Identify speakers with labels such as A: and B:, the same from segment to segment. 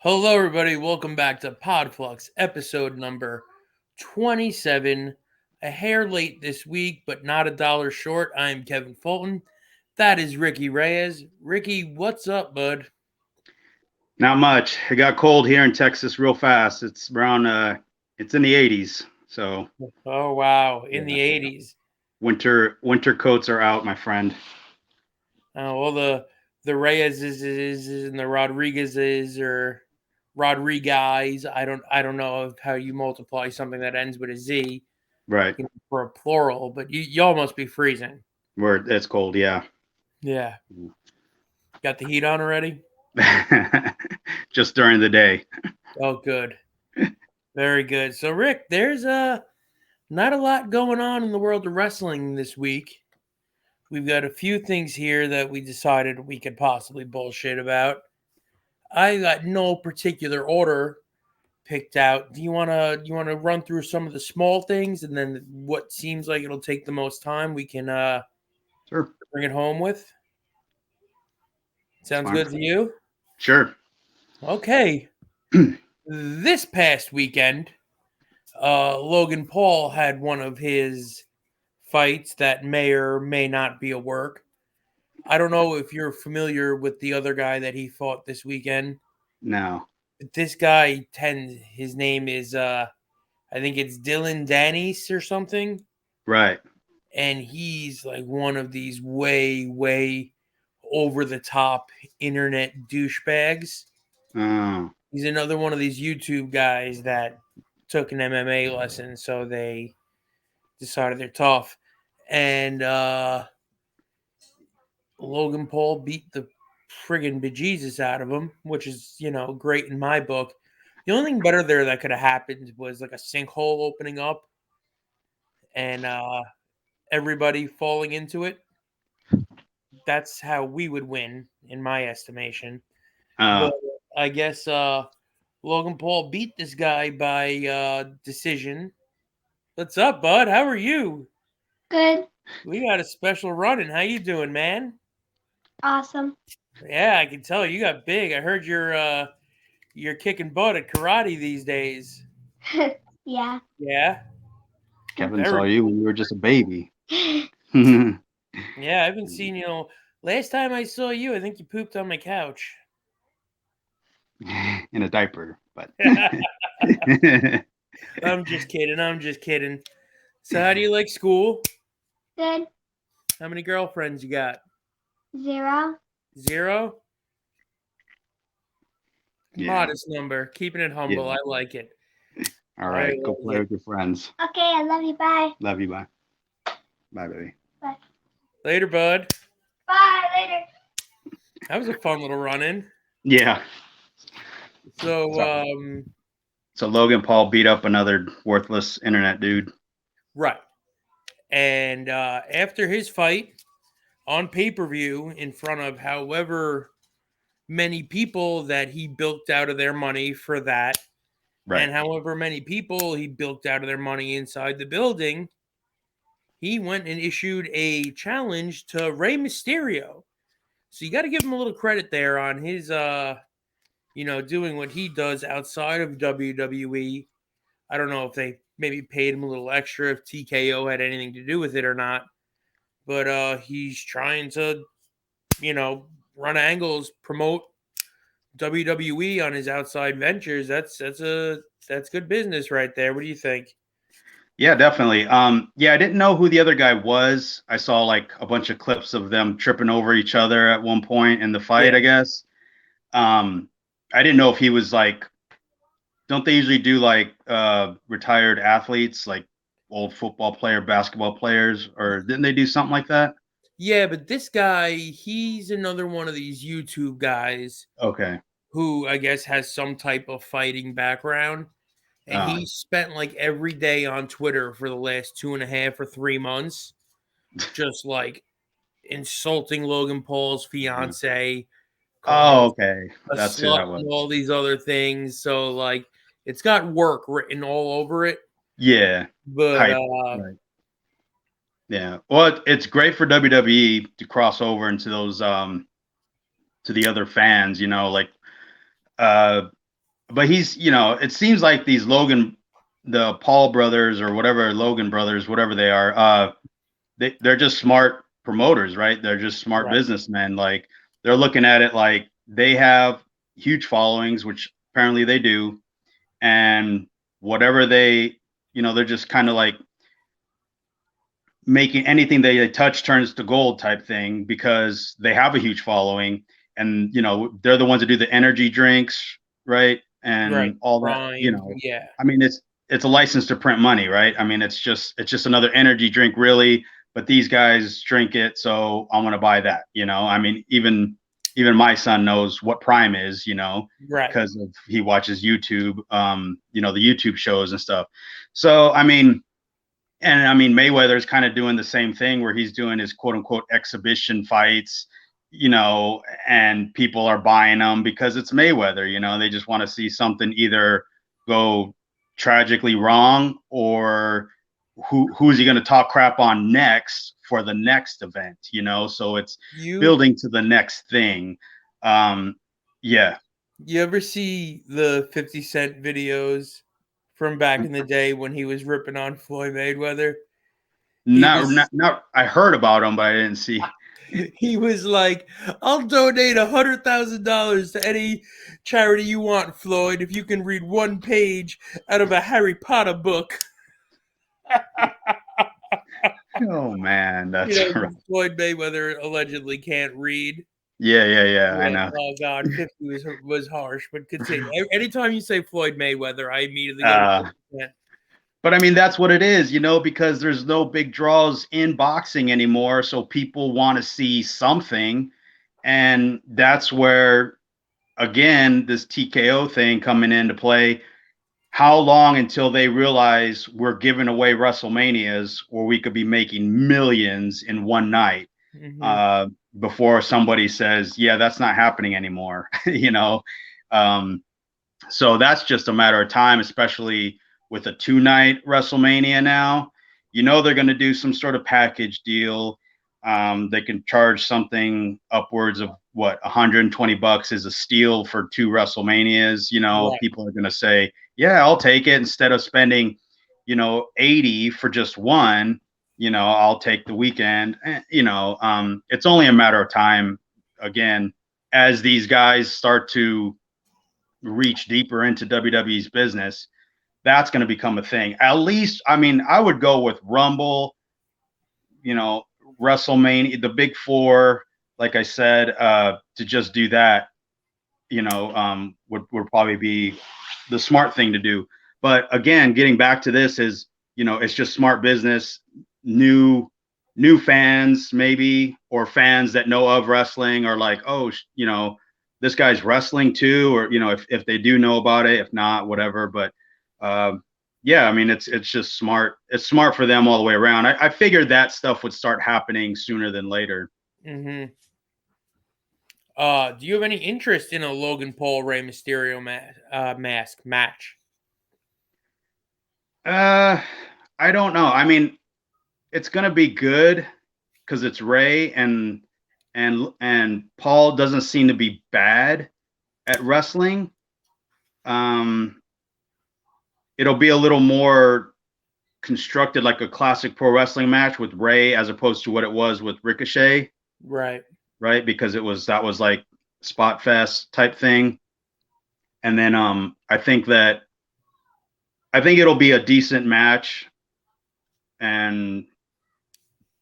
A: Hello, everybody. Welcome back to Podfluxxx, episode number 27. A hair late this week, but not a dollar short. I am Kevin Fulton. That is Ricky Reyes. Ricky, what's up, bud?
B: Not much. It got cold here in Texas real fast. It's around it's in the 80s. So
A: Oh, wow. In
B: yeah.
A: the 80s.
B: Winter coats are out, my friend.
A: All the Reyeses and the Rodriguezes or Rodriguez. I don't know how you multiply something that ends with a Z
B: Right.
A: for a plural, but y'all must be freezing.
B: Where it's cold, yeah.
A: Yeah. Got the heat on already?
B: Just during the day.
A: Oh, good. Very good. So, Rick, there's not a lot going on in the world of wrestling this week. We've got a few things here that we decided we could possibly bullshit about. I got no particular order picked out. Do you wanna run through some of the small things and then what seems like it'll take the most time we can
B: Sure.
A: bring it home with? Sounds
B: Fine.
A: good to you?
B: Sure.
A: Okay. This past weekend, Logan Paul had one of his fights that may or may not be a work. I don't know if you're familiar with the other guy that he fought this weekend.
B: No.
A: This guy his name is I think it's Dylan Dennis or something.
B: Right.
A: And he's like one of these way over the top internet douchebags.
B: Oh.
A: He's another one of these YouTube guys that took an MMA lesson, so they decided they're tough. And Logan Paul beat the friggin' bejesus out of him, which is, great in my book. The only thing better there that could have happened was like a sinkhole opening up and everybody falling into it. That's how we would win, in my estimation. But I guess Logan Paul beat this guy by decision. What's up, bud? How are you?
C: Good.
A: We got a special running. How you doing, man?
C: Awesome.
A: Yeah, I can tell you got big. I heard you're kicking butt at karate these days.
C: Yeah.
A: Yeah.
B: Kevin saw you when you were just a baby.
A: Yeah, I haven't seen you. Last time I saw you, I think you pooped on my couch.
B: In a diaper, but
A: I'm just kidding. I'm just kidding. So, how do you like school?
C: Good.
A: How many girlfriends you got?
C: 0.
A: 0?
B: Yeah.
A: Modest number. Keeping it humble.
B: Yeah.
A: I like it.
B: All right, go play with your friends.
C: Okay, I love you. Bye.
B: Love you. Bye. Bye, baby.
C: Bye.
A: Later, bud.
C: Bye. Later.
A: That was a fun little run-in.
B: Yeah.
A: So,
B: So Logan Paul beat up another worthless internet dude.
A: right. And after his fight on pay-per-view in front of however many people that he bilked out of their money for that,
B: Right.
A: and however many people he bilked out of their money inside the building, he went and issued a challenge to Rey Mysterio. So you got to give him a little credit there on his, doing what he does outside of WWE. I don't know if they maybe paid him a little extra, if TKO had anything to do with it or not. But he's trying to, run angles, promote WWE on his outside ventures. That's good business right there. What do you think?
B: Yeah, definitely. Yeah, I didn't know who the other guy was. I saw like a bunch of clips of them tripping over each other at one point in the fight,
A: Yeah.
B: I guess. I didn't know if he was like, don't they usually do like retired athletes, like old football player, basketball players, or didn't they do something like that?
A: Yeah, but this guy, he's another one of these YouTube guys
B: Okay.
A: who I guess has some type of fighting background. And he spent like every day on Twitter for the last 2.5 or 3 months, just like insulting Logan Paul's fiance.
B: Oh, okay.
A: A
B: That's who that
A: slut
B: was.
A: and all these other things. So like it's got work written all over it.
B: Yeah.
A: But
B: Hype. Right. Yeah. Well, it's great for WWE to cross over into those to the other fans, like but he's, it seems like these the Paul brothers or whatever, Logan brothers, whatever they are, they're just smart promoters, right? They're just smart
A: Right.
B: businessmen. Like they're looking at it like they have huge followings, which apparently they do, and whatever they're just kind of like making anything they touch turns to gold type thing because they have a huge following, and they're the ones that do the energy drinks, right?
A: Right.
B: And all that,
A: Prime. Yeah.
B: I mean, it's a license to print money, right? I mean, it's just another energy drink, really. But these guys drink it, so I'm gonna buy that. I mean, even my son knows what Prime is,
A: Right.
B: because he watches YouTube, the YouTube shows and stuff. So I mean, Mayweather's kind of doing the same thing where he's doing his quote unquote exhibition fights, and people are buying them because it's Mayweather. They just want to see something either go tragically wrong, or who's he going to talk crap on next for the next event, so it's building to the next thing. Yeah.
A: You ever see the 50 Cent videos from back in the day when he was ripping on Floyd Mayweather?
B: Not I heard about him, but I didn't see.
A: He was like, I'll donate $100,000 to any charity you want, Floyd, if you can read one page out of a Harry Potter book.
B: Oh man, that's right.
A: Floyd Mayweather allegedly can't read.
B: Yeah, I know.
A: Oh God, 50 was harsh, but continue. Anytime you say Floyd Mayweather, I immediately go to 50%.
B: But I mean, that's what it is, because there's no big draws in boxing anymore. So people want to see something. And that's where, again, this TKO thing coming into play. How long until they realize we're giving away WrestleManias where we could be making millions in one night, before somebody says, yeah, that's not happening anymore, So that's just a matter of time, especially with a 2-night WrestleMania now. They're going to do some sort of package deal. They can charge something upwards of $120 is a steal for 2 WrestleManias.
A: Right.
B: People are going to say, yeah, I'll take it instead of spending, $80 for just one. I'll take the weekend. It's only a matter of time, again, as these guys start to reach deeper into WWE's business. That's going to become a thing. At least, I mean, I would go with Rumble, WrestleMania, the big 4, like I said, to just do that, would probably be the smart thing to do. But again, getting back to this is, it's just smart business, new fans maybe, or fans that know of wrestling are like, oh, this guy's wrestling too, or, if they do know about it, if not, whatever. But yeah, I mean, it's just smart. It's smart for them all the way around. I figured that stuff would start happening sooner than later.
A: Do you have any interest in a Logan Paul Rey Mysterio mask match?
B: I don't know. I mean, it's gonna be good because it's Rey, and Paul doesn't seem to be bad at wrestling. It'll be a little more constructed like a classic pro wrestling match with Rey, as opposed to what it was with Ricochet.
A: Right.
B: Because that was like spot fest type thing. And then I think it'll be a decent match. And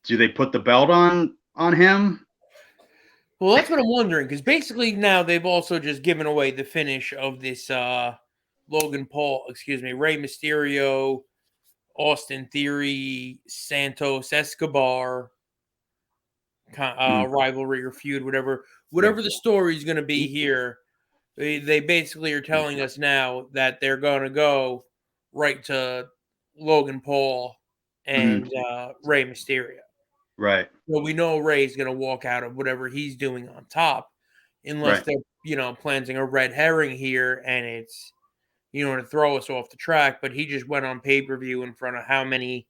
B: do they put the belt on him?
A: Well, that's what I'm wondering, because basically now they've also just given away the finish of this Rey Mysterio, Austin Theory, Santos Escobar rivalry or feud, whatever the story is going to be here. They basically are telling us now that they're going to go right to Logan Paul and Rey Mysterio.
B: Right.
A: Well, we know Rey's going to walk out of whatever he's doing on top, unless they're, planting a red herring here and it's, to throw us off the track. But he just went on pay-per-view in front of how many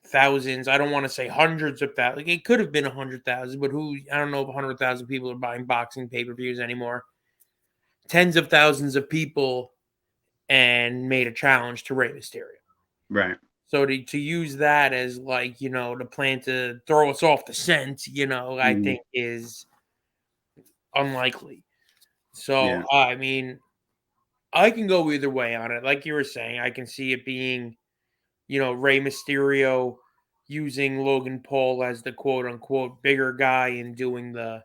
A: thousands? I don't want to say hundreds of thousands. It could have been 100,000, but I don't know if 100,000 people are buying boxing pay-per-views anymore. tens of thousands of people and made a challenge to Rey Mysterio.
B: Right.
A: So to use that as like, the plan to throw us off the scent, I think is unlikely. So,
B: Yeah.
A: I mean, I can go either way on it. Like you were saying, I can see it being, Rey Mysterio using Logan Paul as the quote unquote bigger guy and doing the,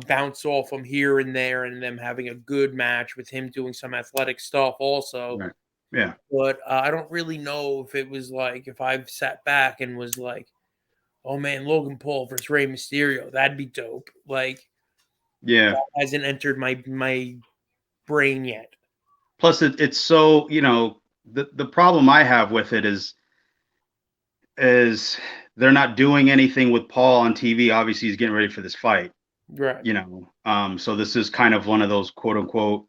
A: bounce off him here and there and them having a good match with him doing some athletic stuff also.
B: Right. Yeah.
A: But I don't really know if it was like, if I've sat back and was like, oh man, Logan Paul versus Rey Mysterio, that'd be dope. Like,
B: Yeah.
A: that hasn't entered my brain yet.
B: Plus, it's so, the problem I have with it is they're not doing anything with Paul on TV. Obviously, he's getting ready for this fight.
A: Right.
B: So this is kind of one of those quote unquote,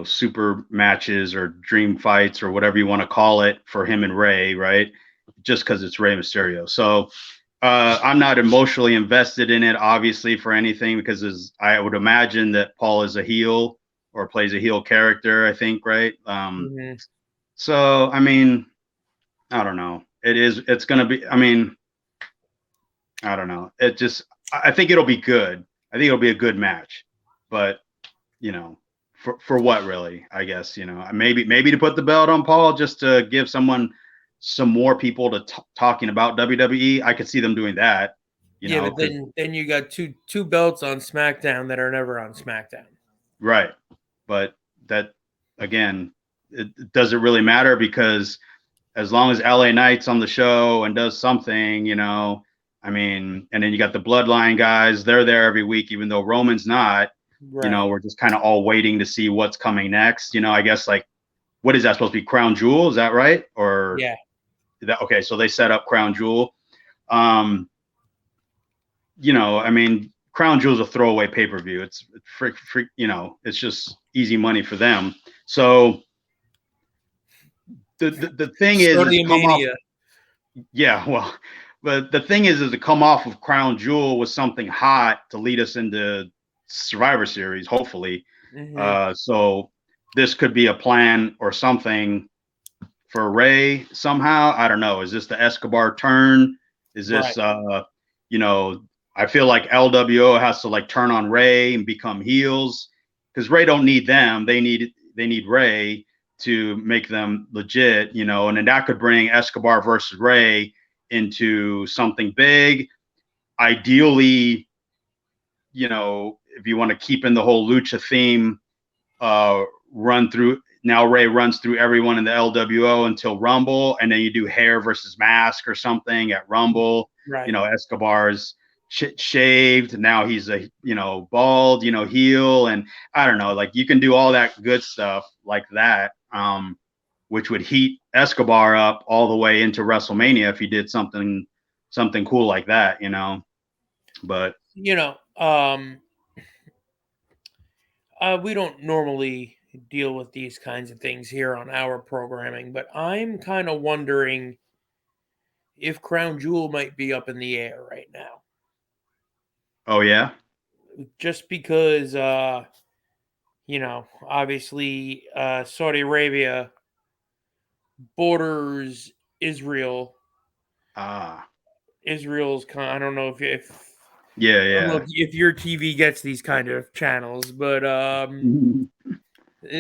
B: super matches or dream fights or whatever you want to call it for him and Rey, right? Just because it's Rey Mysterio. So I'm not emotionally invested in it, obviously, for anything, because I would imagine that Paul is a heel or plays a heel character, I think, right? So, I mean, I don't know. It's going to be, I mean, I don't know. I think it'll be good. I think it'll be a good match, but for what really, I guess, maybe to put the belt on Paul, just to give some more people to talking about WWE. I could see them doing that,
A: but then you got two belts on SmackDown that are never on SmackDown.
B: Right. But that, again, it doesn't really matter, because as long as LA Knight's on the show and does something, I mean, and then you got the Bloodline guys, they're there every week, even though Roman's not.
A: Right.
B: We're just kind of all waiting to see what's coming next. I guess, like, what is that supposed to be? Crown Jewel? Is that right? Or
A: yeah.
B: Okay, so they set up Crown Jewel. I mean, Crown Jewel's a throwaway pay-per-view. It's it's just easy money for them. So the thing is come off. Yeah, well, but the thing is to come off of Crown Jewel with something hot to lead us into Survivor Series, hopefully. So this could be a plan or something for Rey somehow. I don't know. Is this the Escobar turn? Is this I feel like LWO has to like turn on Rey and become heels, because Rey don't need them. They need Rey to make them legit, and then that could bring Escobar versus Rey into something big. Ideally, if you want to keep in the whole Lucha theme, run through. Now Rey runs through everyone in the LWO until Rumble, and then you do hair versus mask or something at Rumble.
A: Right.
B: Escobar's shaved. Now he's a bald, heel, and I don't know. Like, you can do all that good stuff like that, which would heat Escobar up all the way into WrestleMania if he did something cool like that, But
A: we don't normally deal with these kinds of things here on our programming, but I'm kind of wondering if Crown Jewel might be up in the air right now.
B: Oh yeah,
A: just because obviously Saudi Arabia borders Israel. Israel's I don't know if I don't know if your TV gets these kind of channels, but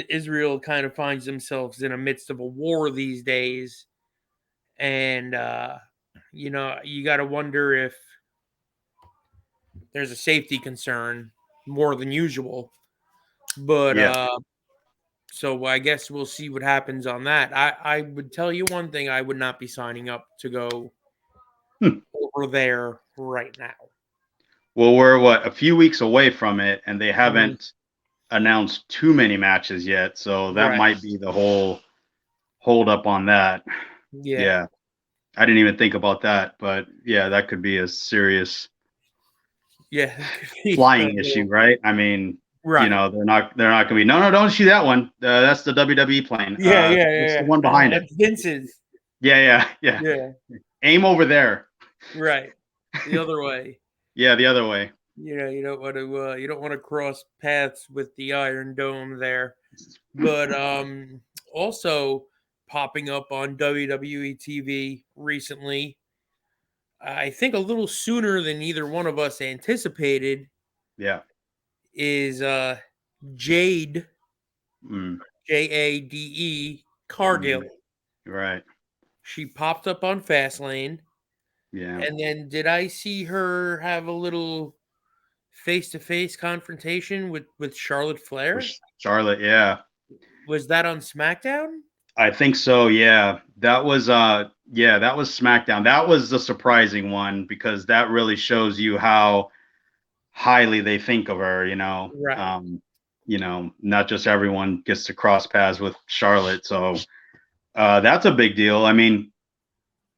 A: Israel kind of finds themselves in the midst of a war these days, and you got to wonder if there's a safety concern more than usual. But so I guess we'll see what happens on that. I would tell you one thing: I would not be signing up to go over there right now.
B: Well, we're a few weeks away from it, and they haven't announced too many matches yet, so that might be the whole hold up on that. Yeah. I didn't even think about that, but yeah, that could be a serious flying issue, right? I mean, they're not going to be, no, don't shoot that one. That's the WWE plane. It's the one behind it.
A: Vince's.
B: Yeah. Aim over there.
A: Right. The other way.
B: Yeah, the other way.
A: You don't want to cross paths with the Iron Dome there. But also popping up on WWE TV recently, I think a little sooner than either one of us anticipated,
B: Yeah.
A: is Jade,
B: Mm,
A: Jade Cargill.
B: right.
A: She popped up on Fastlane,
B: Yeah.
A: and then did I see her have a little face-to-face confrontation with Charlotte Flair?
B: Charlotte. Yeah.
A: Was that on SmackDown?
B: I think so. Yeah. That was that was SmackDown. That was the surprising one because that really shows you how highly they think of her,
A: Right.
B: Not just everyone gets to cross paths with Charlotte. So that's a big deal. I mean,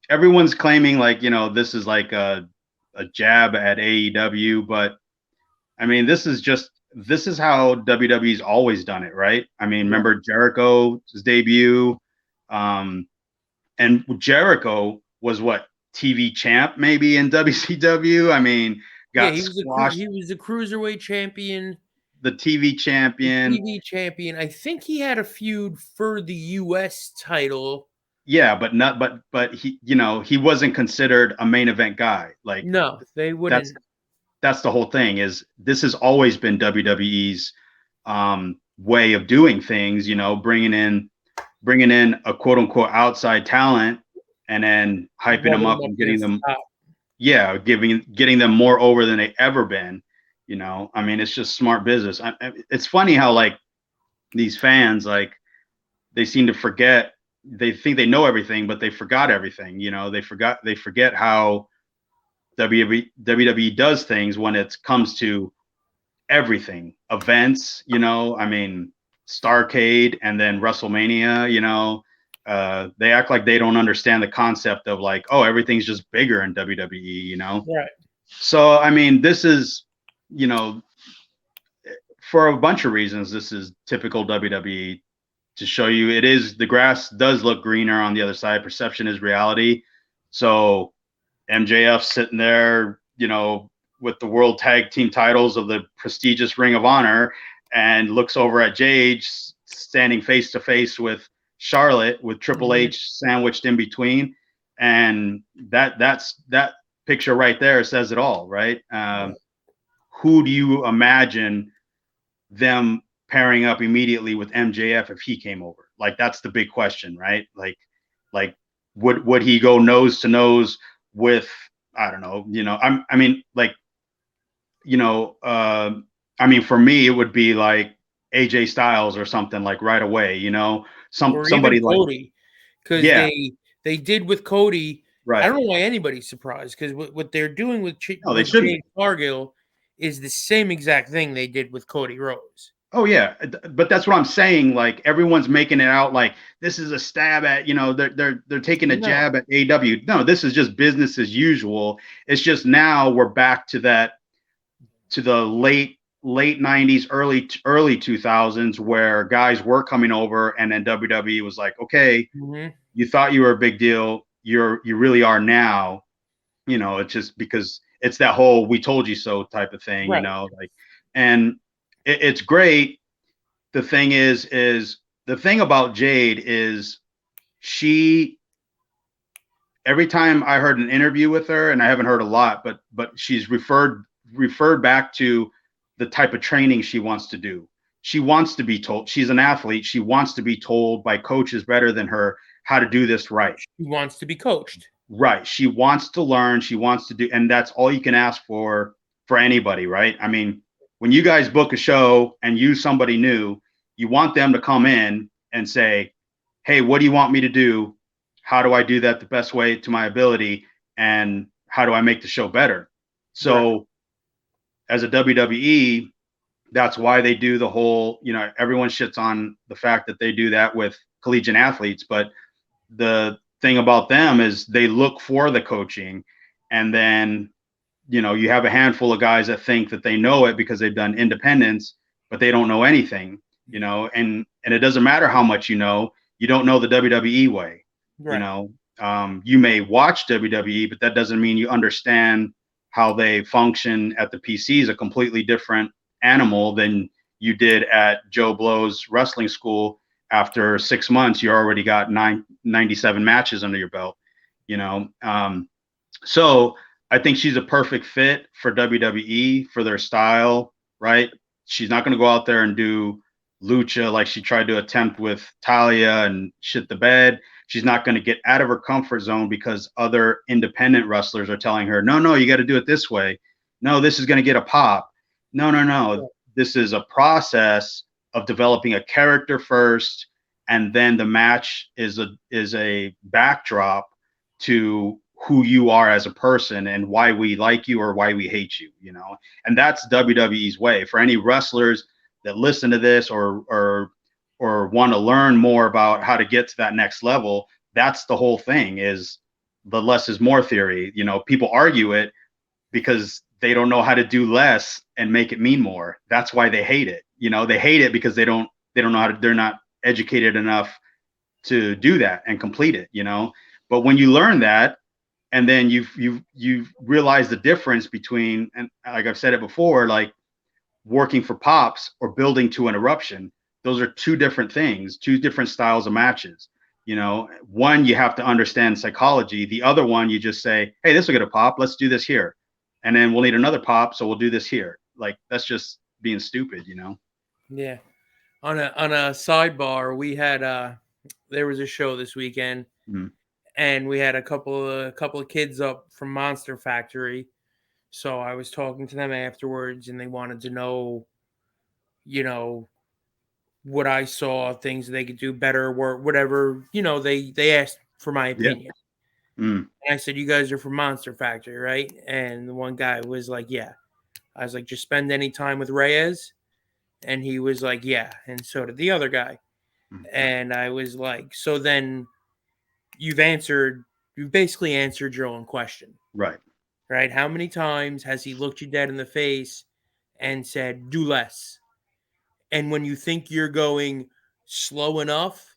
B: everyone's claiming like, this is like a jab at AEW, but I mean, this is how WWE's always done it, right? I mean,
A: Right.
B: remember Jericho's debut, and Jericho was what, TV champ maybe in WCW. I mean,
A: Yeah,
B: got squashed,
A: he was the cruiserweight champion,
B: the TV
A: the
B: champion.
A: TV champion. I think he had a feud for the US title.
B: Yeah, but not, but he, he wasn't considered a main event guy. Like
A: No, they
B: that's
A: wouldn't.
B: that's the whole thing. Is this has always been WWE's way of doing things. Bringing in a quote unquote outside talent and then hyping them
A: Rubbing
B: up
A: them up
B: and getting
A: against the
B: them,
A: top.
B: yeah, getting them more over than they ever been. I mean, it's just smart business. It's funny how like these fans, like, they seem to forget. They think they know everything, but they forgot everything. They forget how WWE does things when it comes to everything, events. I mean, Starcade and then WrestleMania. They act like they don't understand the concept of like, oh, everything's just bigger in WWE.
A: Right.
B: So I mean, this is, you know, for a bunch of reasons, this is typical WWE to show you the grass does look greener on the other side. Perception is reality. So MJF sitting there, with the world tag team titles of the prestigious Ring of Honor, and looks over at Jade standing face to face with Charlotte with Triple H sandwiched in between. And that picture right there says it all, right? Who do you imagine them pairing up immediately with MJF if he came over? Like, that's the big question, right? Like would he go nose to nose with, I don't know, for me, it would be like AJ Styles or something, like right away,
A: Or
B: somebody
A: even
B: like,
A: Cody, because
B: yeah,
A: they did with Cody. I
B: right.
A: don't know why anybody's surprised, because what they're doing with
B: No, they shouldn't
A: Jade
B: be.
A: Cargill is the same exact thing they did with Cody Rhodes.
B: Oh yeah, but that's what I'm saying. Like, everyone's making it out like this is a stab at, they're taking a jab at AEW. No, this is just business as usual. It's just now we're back to the late 90s, early 2000s, where guys were coming over, and then WWE was like, okay, you thought you were a big deal, you really are now. It's just because it's that whole "we told you so" type of thing,
A: Right.
B: like, and it's great. The thing is the thing about Jade is, every time I heard an interview with her, and I haven't heard a lot, but she's referred back to the type of training she wants to do. She wants to be told, she's an athlete. She wants to be told by coaches better than her how to do this right.
A: She wants to be coached.
B: Right. She wants to learn. She wants to do, and that's all you can ask for anybody, right? I mean, when you guys book a show and use somebody new, you want them to come in and say, hey, what do you want me to do? How do I do that the best way to my ability? And how do I make the show better? So as a WWE, that's why they do the whole, everyone shits on the fact that they do that with collegiate athletes. But the thing about them is they look for the coaching, and then, you have a handful of guys that think that they know it because they've done independence, but they don't know anything, and it doesn't matter how much you don't know the WWE way.
A: Right.
B: You may watch WWE, but that doesn't mean you understand how they function at the PC is a completely different animal than you did at Joe Blow's wrestling school. After 6 months, you already got 97 matches under your belt, you know? So I think she's a perfect fit for WWE, for their style, right? She's not going to go out there and do Lucha like she tried to attempt with Talia and shit the bed. She's not going to get out of her comfort zone because other independent wrestlers are telling her, no, you got to do it this way. No, this is going to get a pop. No. This is a process of developing a character first, and then the match is a backdrop to who you are as a person and why we like you or why we hate you, you know? And that's WWE's way. For any wrestlers that listen to this or want to learn more about how to get to that next level, that's the whole thing, is the less is more theory. You know, people argue it because they don't know how to do less and make it mean more. That's why they hate it. You know, they hate it because they don't know how to, they're not educated enough to do that and complete it, you know? But when you learn that, and then you've realized the difference between, and like I've said it before, like working for pops or building to an eruption, those are two different things, two different styles of matches. You know, one, you have to understand psychology. The other one, you just say, hey, this will get a pop. Let's do this here. And then we'll need another pop. So we'll do this here. Like, that's just being stupid, you know?
A: Yeah. On a sidebar, we had there was a show this weekend, and we had a couple of kids up from Monster Factory. So I was talking to them afterwards, and they wanted to know, you know, what I saw, things they could do better, or whatever. You know, they asked for my opinion. And I said, you guys are from Monster Factory, right? And the one guy was like, yeah. I was like, just spend any time with Reyes? And he was like, yeah. And so did the other guy. And I was like, so then you've basically answered your own question. Right? How many times has he looked you dead in the face and said, do less? And when you think you're going slow enough,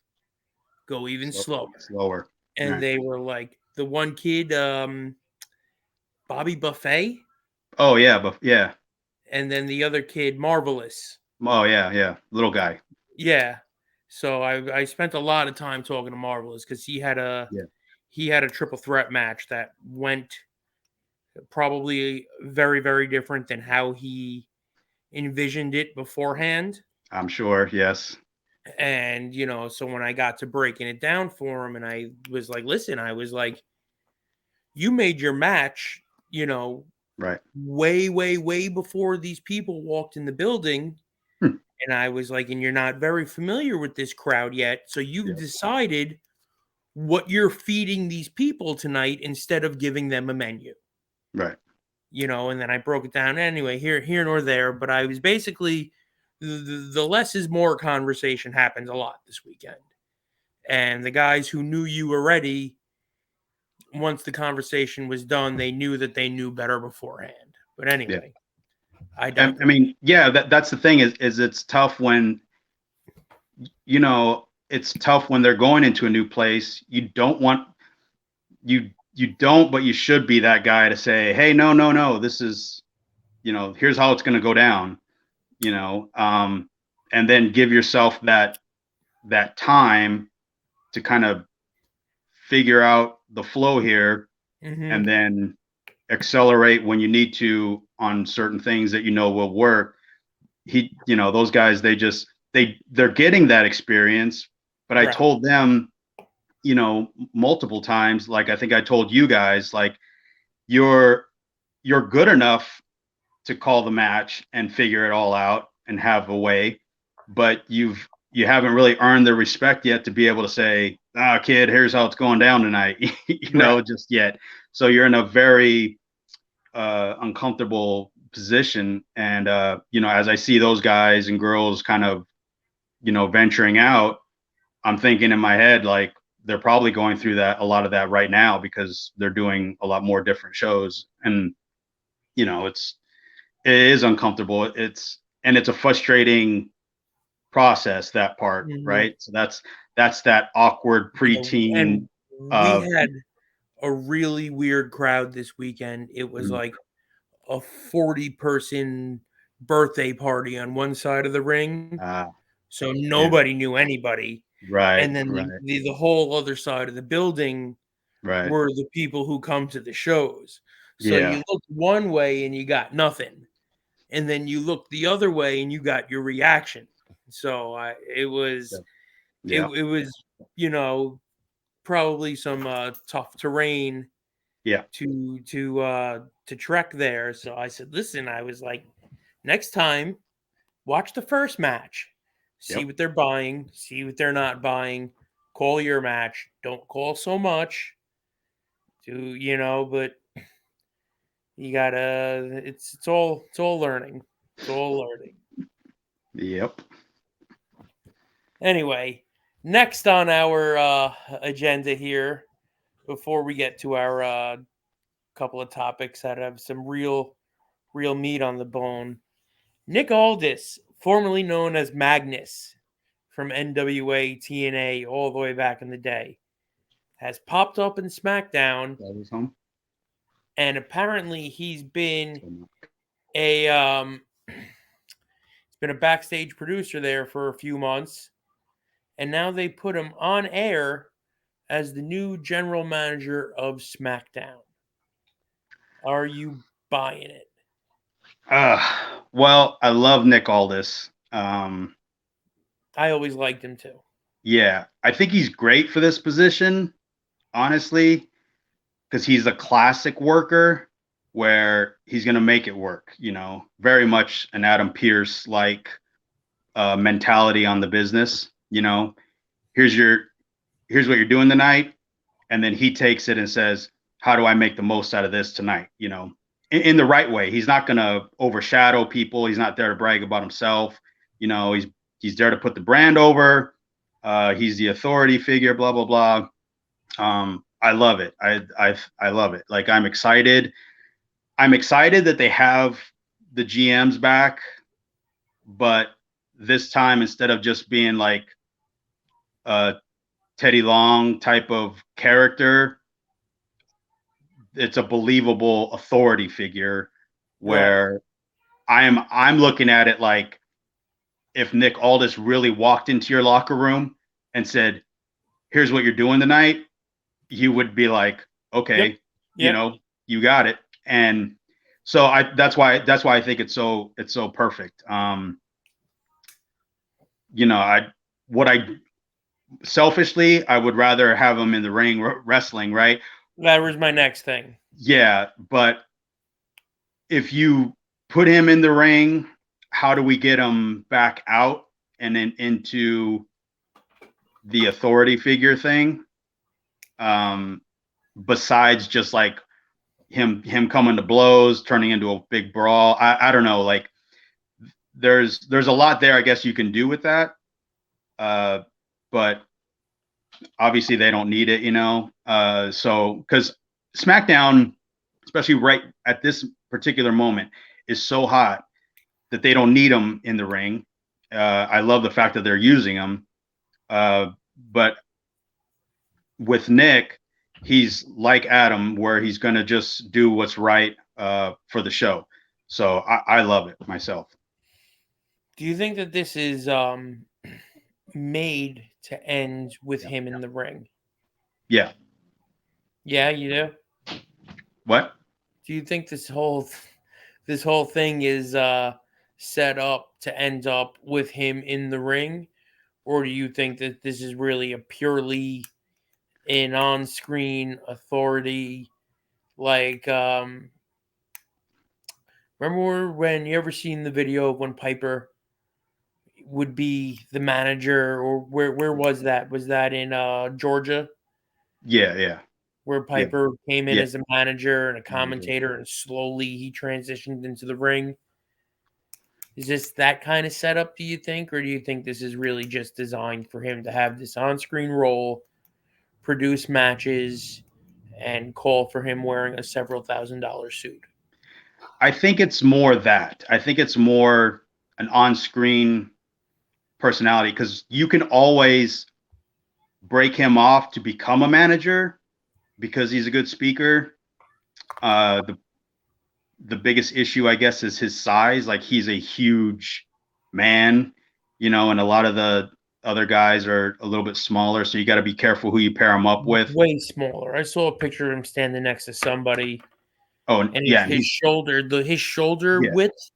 A: go even slower. And they were like, the one kid, Bobby Buffet.
B: Oh, yeah. Yeah.
A: And then the other kid, Marvelous.
B: Oh, yeah. Little guy.
A: Yeah. So I spent a lot of time talking to Marvelous because he had a triple threat match that went probably very, very different than how he envisioned it beforehand.
B: I'm sure, yes.
A: And, you know, so when I got to breaking it down for him, and I was like, listen, I was like, you made your match, you know, way, way, way before these people walked in the building. And I was like, and you're not very familiar with this crowd yet. So you've decided what you're feeding these people tonight instead of giving them a menu. You know, and then I broke it down anyway, here nor there. But I was basically, the less is more conversation happens a lot this weekend. And the guys who knew you already, once the conversation was done, they knew that they knew better beforehand. But anyway, I
B: mean, yeah, that's the thing is it's tough when, you know, it's tough when they're going into a new place. You don't, but you should be that guy to say, hey, no, this is, you know, here's how it's going to go down, you know, and then give yourself that time to kind of figure out the flow here, and then accelerate when you need to on certain things that you know will work. You know, those guys, they're getting that experience, but I told them, you know, multiple times, like I think I told you guys, like you're good enough to call the match and figure it all out and have a way, but you haven't really earned the respect yet to be able to say, kid, here's how it's going down tonight, you know, just yet. So you're in a very uncomfortable position. And, you know, as I see those guys and girls kind of, you know, venturing out, I'm thinking in my head, like, they're probably going through a lot of that right now because they're doing a lot more different shows. And, you know, it is uncomfortable. It's a frustrating process, that part, right? So that's that awkward preteen.
A: And we had a really weird crowd this weekend. It was like a 40-person birthday party on one side of the ring. So nobody knew anybody.
B: Right.
A: And then the whole other side of the building were the people who come to the shows. So you looked one way and you got nothing. And then you looked the other way and you got your reaction. So it was, you know, probably some tough terrain to trek there. So I said, listen, I was like, next time, watch the first match, see what they're buying, see what they're not buying, call your match, don't call so much but you gotta, it's all learning. It's all learning.
B: Yep.
A: Anyway, next on our agenda here, before we get to our couple of topics that have some real meat on the bone, Nick Aldis, formerly known as Magnus from NWA TNA all the way back in the day, has popped up in SmackDown, and apparently he's been a backstage producer there for a few months, and now they put him on air as the new general manager of SmackDown. Are you buying it?
B: Well, I love Nick Aldis.
A: I always liked him too.
B: Yeah, I think he's great for this position, honestly, because he's a classic worker where he's going to make it work, very much an Adam Pearce like mentality on the business. Here's what you're doing tonight. And then he takes it and says, how do I make the most out of this tonight? In the right way. He's not going to overshadow people. He's not there to brag about himself. He's there to put the brand over. He's the authority figure, blah, blah, blah. I love it. I love it. Like, I'm excited. I'm excited that they have the GMs back, but this time, instead of just being like a Teddy Long type of character, it's a believable authority figure where I'm looking at it like, if Nick Aldis really walked into your locker room and said, here's what you're doing tonight, you would be like, okay, you got it. And so that's why I think it's so perfect. Selfishly, I would rather have him in the ring wrestling, right?
A: That was my next thing.
B: Yeah, but if you put him in the ring, how do we get him back out and then into the authority figure thing? Besides just like him coming to blows, turning into a big brawl. I don't know. Like, there's a lot there, I guess, you can do with that. But obviously they don't need it, so, because SmackDown, especially right at this particular moment, is so hot that they don't need them in the ring. I love the fact that they're using them. But with Nick, he's like Adam, where he's going to just do what's right for the show. So I love it myself.
A: Do you think that this is made to end with him in the ring?
B: Yeah.
A: Yeah, you do?
B: What?
A: Do you think this whole thing is set up to end up with him in the ring? Or do you think that this is really a purely an on-screen authority? Like, remember when you ever seen the video of when Piper would be the manager, or where was that? Was that in Georgia?
B: Yeah.
A: Where Piper came in as a manager and a commentator, and slowly he transitioned into the ring. Is this that kind of setup, do you think? Or do you think this is really just designed for him to have this on-screen role, produce matches, and call for him wearing a several $1,000 suit?
B: I think it's more that. I think it's more an on-screen personality, because you can always break him off to become a manager because he's a good speaker. the biggest issue, I guess, is his size. Like he's a huge man, and a lot of the other guys are a little bit smaller, so you got to be careful who you pair him up with.
A: Way smaller. I saw a picture of him standing next to somebody,
B: Oh,
A: and
B: yeah,
A: his shoulder
B: yeah,
A: width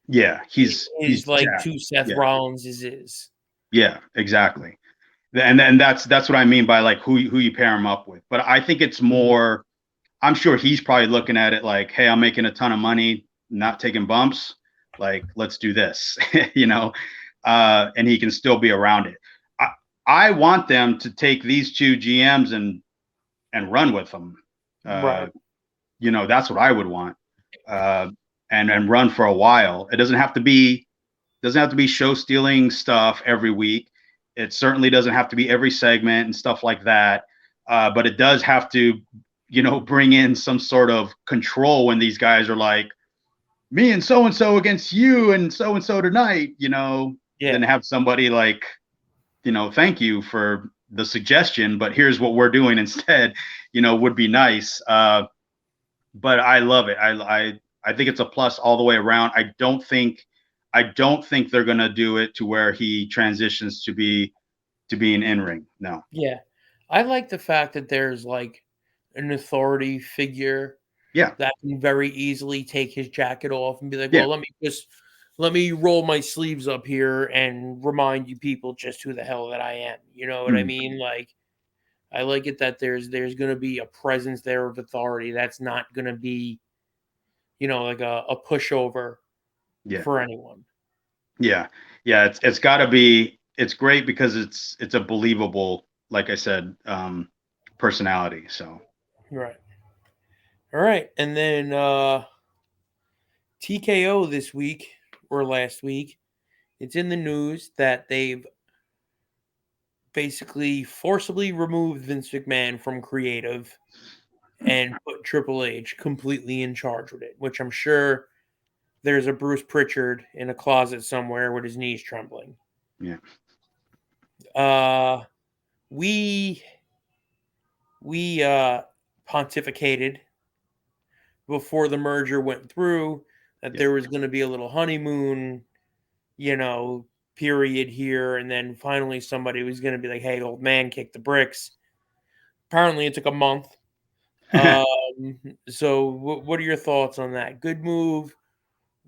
B: yeah, he's
A: is like
B: jacked.
A: two Seth
B: Yeah,
A: Rollins is.
B: yeah, exactly. And then that's what I mean by like who you pair him up with. But I think it's more. I'm sure he's probably looking at it like, hey, I'm making a ton of money, not taking bumps. Like, let's do this, and he can still be around it. I want them to take these two GMs and run with them.
A: Right.
B: That's what I would want, and run for a while. It doesn't have to be show stealing stuff every week. It certainly doesn't have to be every segment and stuff like that. But it does have to, bring in some sort of control when these guys are like, me and so against you and so tonight, then have somebody like, thank you for the suggestion, but here's what we're doing instead, would be nice. But I love it. I think it's a plus all the way around. I don't think they're gonna do it to where he transitions to being in ring. No.
A: Yeah. I like the fact that there's like an authority figure
B: Yeah.
A: that can very easily take his jacket off and be like,
B: Yeah.
A: well, let me roll my sleeves up here and remind you people just who the hell that I am. You know what I mean? Like, I like it that there's going to be a presence there of authority. That's not going to be, like a pushover for anyone.
B: Yeah. Yeah. It's got to be. It's great because it's a believable, like I said, personality. So.
A: Right. All right. And then TKO this week or last week, it's in the news that they've basically forcibly removed Vince McMahon from creative and put Triple H completely in charge with it, which I'm sure there's a Bruce Pritchard in a closet somewhere with his knees trembling.
B: Yeah.
A: We pontificated before the merger went through that there was going to be a little honeymoon, period here, and then finally somebody was going to be like, hey, old man, kick the bricks. Apparently it took a month. So what are your thoughts on that? Good move,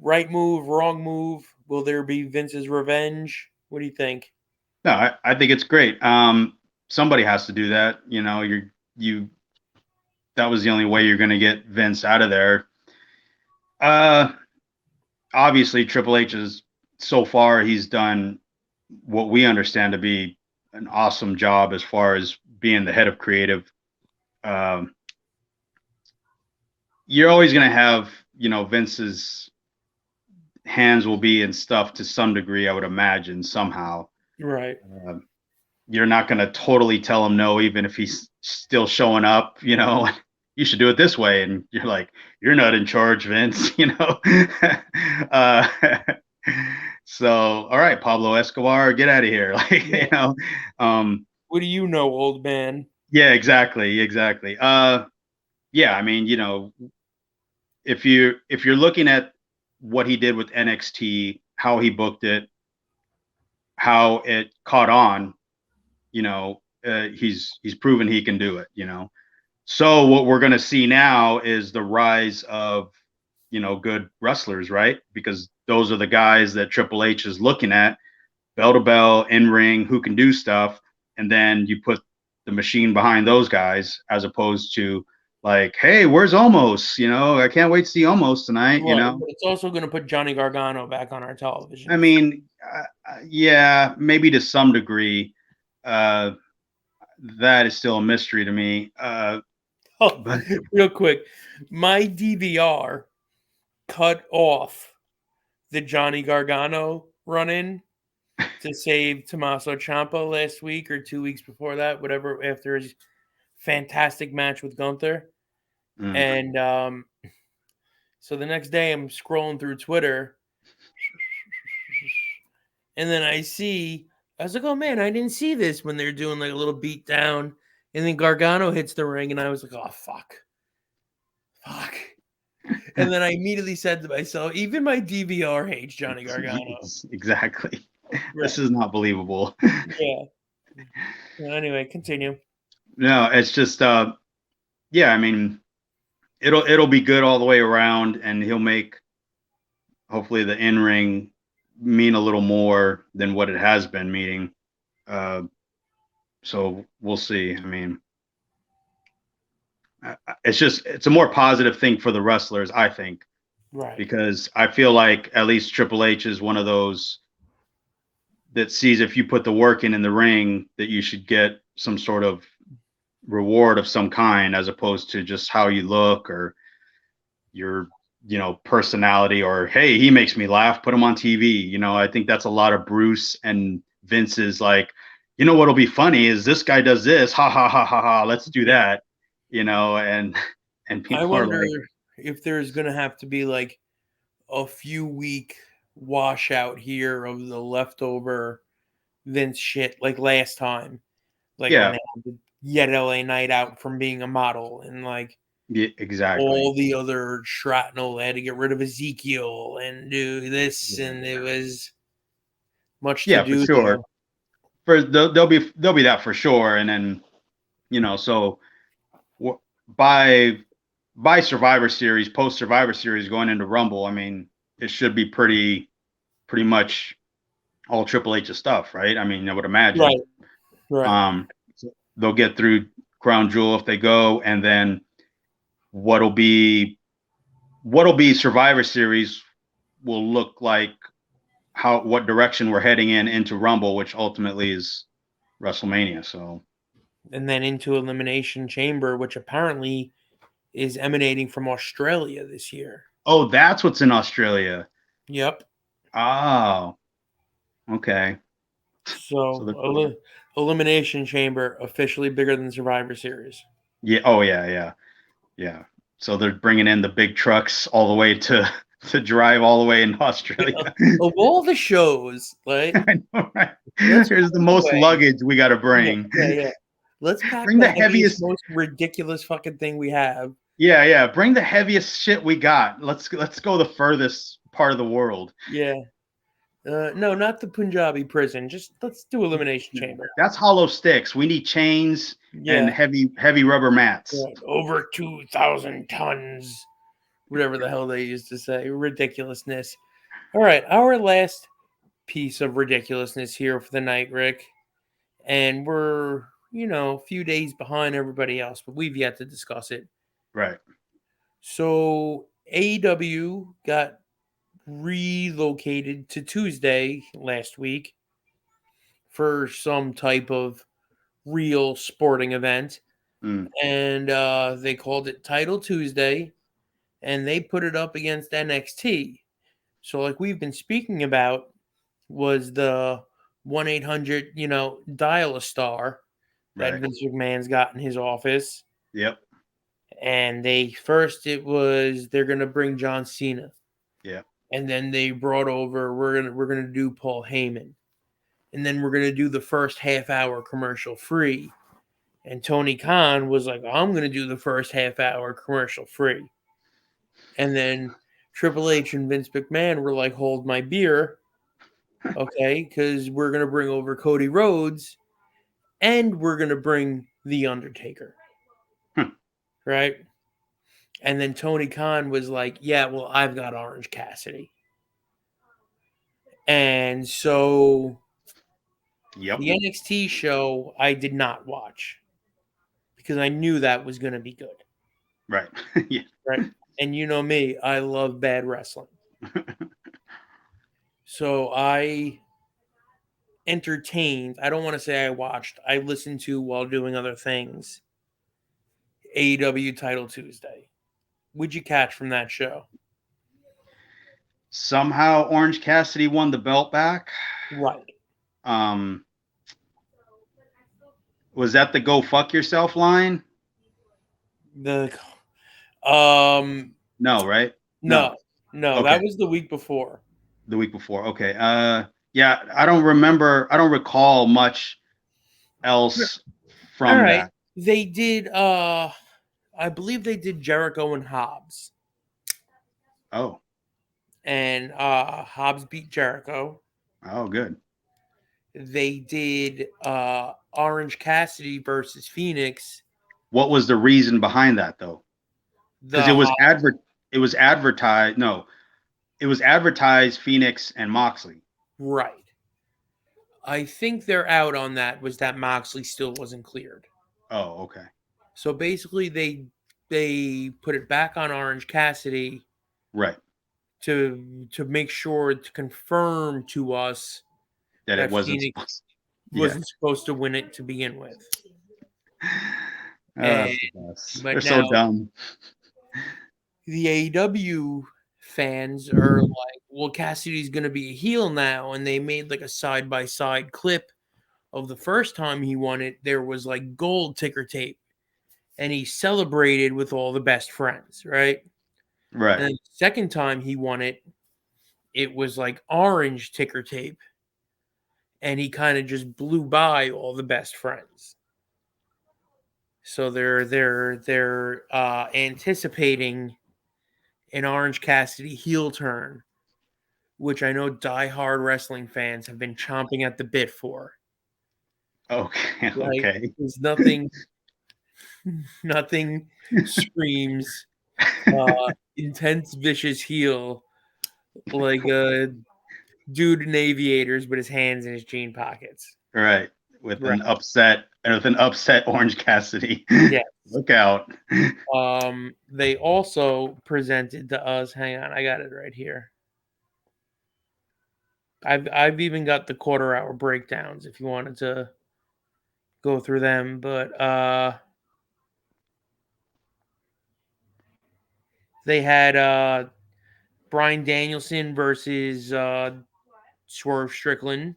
A: right move, wrong move? Will there be Vince's revenge? What do you think?
B: No, I think it's great. Somebody has to do that. That was the only way you're going to get Vince out of there. Obviously Triple H is, so far he's done what we understand to be an awesome job as far as being the head of creative. You're always going to have, Vince's hands will be in stuff to some degree, I would imagine, somehow.
A: Right.
B: You're not going to totally tell him no, even if he's still showing up, you should do it this way. And you're like, you're not in charge, Vince, So, all right, Pablo Escobar, get out of here.
A: What do you know, old man?
B: Yeah, exactly. Yeah, I mean, if you're looking at what he did with NXT, how he booked it, how it caught on, he's proven he can do it, So what we're going to see now is the rise of, good wrestlers, right? Because those are the guys that Triple H is looking at, bell to bell, in ring, who can do stuff. And then you put the machine behind those guys, as opposed to like, hey, where's Omos? I can't wait to see Omos tonight,
A: But it's also going to put Johnny Gargano back on our television.
B: I mean, yeah, maybe to some degree. That is still a mystery to me. But
A: real quick, my DVR cut off the Johnny Gargano run-in to save Tommaso Ciampa last week or 2 weeks before that, whatever, after his fantastic match with Gunther. And so the next day I'm scrolling through Twitter and then I was like, oh man, I didn't see this when they're doing like a little beat down. And then Gargano hits the ring and I was like, oh, fuck. And then I immediately said to myself, even my DVR hates Johnny Gargano.
B: Exactly.
A: Right.
B: This is not believable.
A: Yeah. Well, anyway, continue.
B: No, it's just yeah, I mean, it'll be good all the way around, and he'll make hopefully the in-ring mean a little more than what it has been meaning. So we'll see. I mean, it's a more positive thing for the wrestlers, I think,
A: Right.
B: because I feel like at least Triple H is one of those that sees if you put the work in the ring that you should get some sort of reward of some kind, as opposed to just how you look or your personality, or hey, he makes me laugh, put him on TV. I think that's a lot of Bruce and Vince's, like, what'll be funny is this guy does this, ha ha ha ha ha, let's do that. And people
A: I wonder
B: are like,
A: if there's gonna have to be like a few week washout here of the leftover Vince shit, like last time, like when
B: yeah,
A: they had to get LA Knight out from being a model, and like
B: yeah, exactly.
A: all the other shrapnel. They had to get rid of Ezekiel and do this,
B: Yeah.
A: and it was much to
B: Yeah, for
A: do
B: sure. There'll be that for sure. And then so by Survivor Series, post Survivor Series, going into Rumble, I mean, it should be pretty much all Triple H's stuff, right? I mean, I would imagine.
A: Right.
B: So they'll get through Crown Jewel if they go, and then what'll be Survivor Series will look like what direction we're heading into Rumble, which ultimately is WrestleMania. So,
A: And then into Elimination Chamber, which apparently is emanating from Australia this year.
B: oh, that's what's in Australia.
A: Yep.
B: Oh, okay.
A: So Elimination Chamber officially bigger than Survivor Series.
B: Yeah. Oh, yeah. So they're bringing in the big trucks all the way to drive all the way in Australia.
A: Of all the shows, right?
B: I know, right? Here's the most luggage we got to bring.
A: Yeah. Let's pack
B: Bring
A: the heaviest, most ridiculous fucking thing we have.
B: Yeah. Bring the heaviest shit we got. Let's go the furthest part of the world.
A: Yeah. No, not the Punjabi prison. Just let's do Elimination Chamber.
B: That's hollow sticks. We need chains and heavy rubber mats.
A: Yeah. Over 2,000 tons. Whatever the hell they used to say. Ridiculousness. All right. Our last piece of ridiculousness here for the night, Rick. And we're, a few days behind everybody else, but we've yet to discuss it.
B: Right.
A: So AEW got relocated to Tuesday last week for some type of real sporting event. And they called it Title Tuesday, and they put it up against NXT. So like we've been speaking about was the 1-800, dial a star that Vince McMahon's got in his office.
B: Yep.
A: And they're going to bring John Cena.
B: Yeah.
A: And then they brought over, we're gonna do Paul Heyman. And then we're gonna do the first half hour commercial free. And Tony Khan was like, I'm gonna do the first half hour commercial free. And then Triple H and Vince McMahon were like, hold my beer. Okay, because we're gonna bring over Cody Rhodes and we're gonna bring The Undertaker. Right? And then Tony Khan was like, yeah, well, I've got Orange Cassidy. And so the NXT show I did not watch because I knew that was going to be good.
B: Right. Yeah.
A: Right. And you know me, I love bad wrestling. So I entertained, I don't want to say I watched, I listened to while doing other things, AEW Title Tuesday. What'd you catch from that show?
B: Somehow Orange Cassidy won the belt back.
A: Right.
B: Was that the "Go fuck yourself" line?
A: No,
B: right?
A: No,
B: okay.
A: That was the week before.
B: The week before. Okay. Yeah, I don't recall much else from that.
A: They did I believe they did Jericho and Hobbs.
B: Oh.
A: And Hobbs beat Jericho.
B: Oh, good.
A: They did Orange Cassidy versus Phoenix.
B: What was the reason behind that though? Because
A: The
B: it was advertised. No, it was advertised Phoenix and Moxley.
A: right. I think they're out on that. Was that Moxley still wasn't cleared?
B: Oh, okay.
A: So basically, they put it back on Orange Cassidy
B: Right.
A: to make sure to confirm to us
B: That it
A: that
B: wasn't
A: Phoenix
B: supposed.
A: wasn't supposed to win it to begin with.
B: That's the best.
A: But
B: They're so
A: now
B: dumb.
A: the AEW fans are like, well, Cassidy's going to be a heel now. And they made like a side by side clip of the first time he won it. There was like gold ticker tape and he celebrated with all the best friends, right?
B: Right.
A: And then the second time he won it, it was like orange ticker tape. And he kind of just blew by all the best friends. So they're anticipating an Orange Cassidy heel turn, which I know diehard wrestling fans have been chomping at the bit for.
B: Okay.
A: Like,
B: Okay.
A: there's nothing screams intense, vicious heel like a dude in aviators, but his hands in his jean pockets.
B: Right. With
A: Right.
B: an upset Orange Cassidy.
A: Yeah.
B: Look out.
A: They also presented to us. Hang on, I got it right here. I've even got the quarter hour breakdowns if you wanted to go through them, but they had Bryan Danielson versus Swerve Strickland